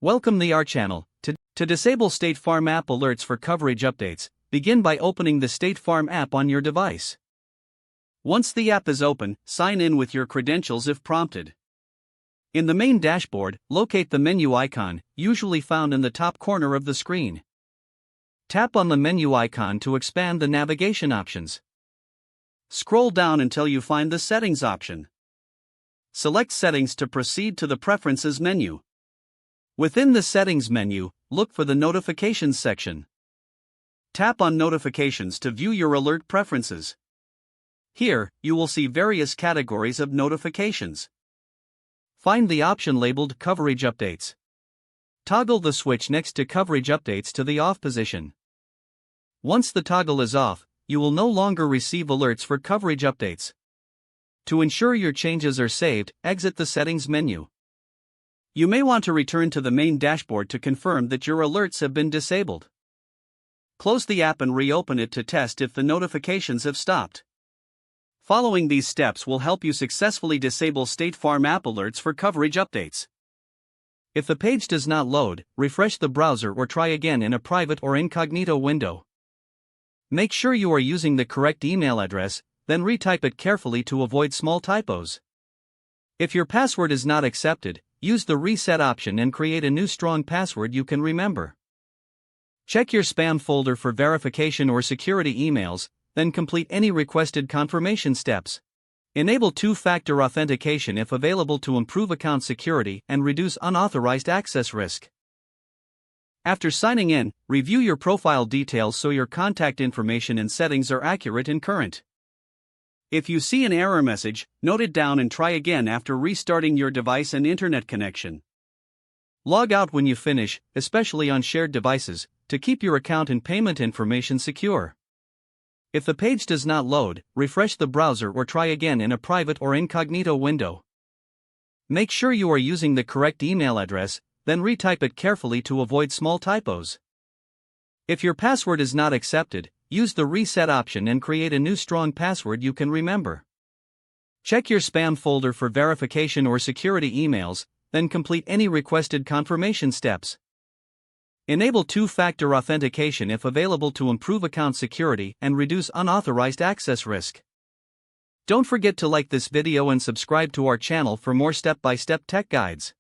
Welcome to our channel. To disable State Farm app alerts for coverage updates, begin by opening the State Farm app on your device. Once the app is open, sign in with your credentials if prompted. In the main dashboard, locate the menu icon, usually found in the top corner of the screen. Tap on the menu icon to expand the navigation options. Scroll down until you find the Settings option. Select Settings to proceed to the Preferences menu. Within the Settings menu, look for the Notifications section. Tap on Notifications to view your alert preferences. Here, you will see various categories of notifications. Find the option labeled Coverage Updates. Toggle the switch next to Coverage Updates to the off position. Once the toggle is off, you will no longer receive alerts for coverage updates. To ensure your changes are saved, exit the Settings menu. You may want to return to the main dashboard to confirm that your alerts have been disabled. Close the app and reopen it to test if the notifications have stopped. Following these steps will help you successfully disable State Farm app alerts for coverage updates. If the page does not load, refresh the browser or try again in a private or incognito window. Make sure you are using the correct email address, then retype it carefully to avoid small typos. If your password is not accepted, use the reset option and create a new strong password you can remember. Check your spam folder for verification or security emails, then complete any requested confirmation steps. Enable two-factor authentication if available to improve account security and reduce unauthorized access risk. After signing in, review your profile details so your contact information and settings are accurate and current. If you see an error message, note it down and try again after restarting your device and internet connection. Log out when you finish, especially on shared devices, to keep your account and payment information secure. If the page does not load, refresh the browser or try again in a private or incognito window. Make sure you are using the correct email address, then retype it carefully to avoid small typos. If your password is not accepted, use the reset option and create a new strong password you can remember. Check your spam folder for verification or security emails, then complete any requested confirmation steps. Enable two-factor authentication if available to improve account security and reduce unauthorized access risk. Don't forget to like this video and subscribe to our channel for more step-by-step tech guides.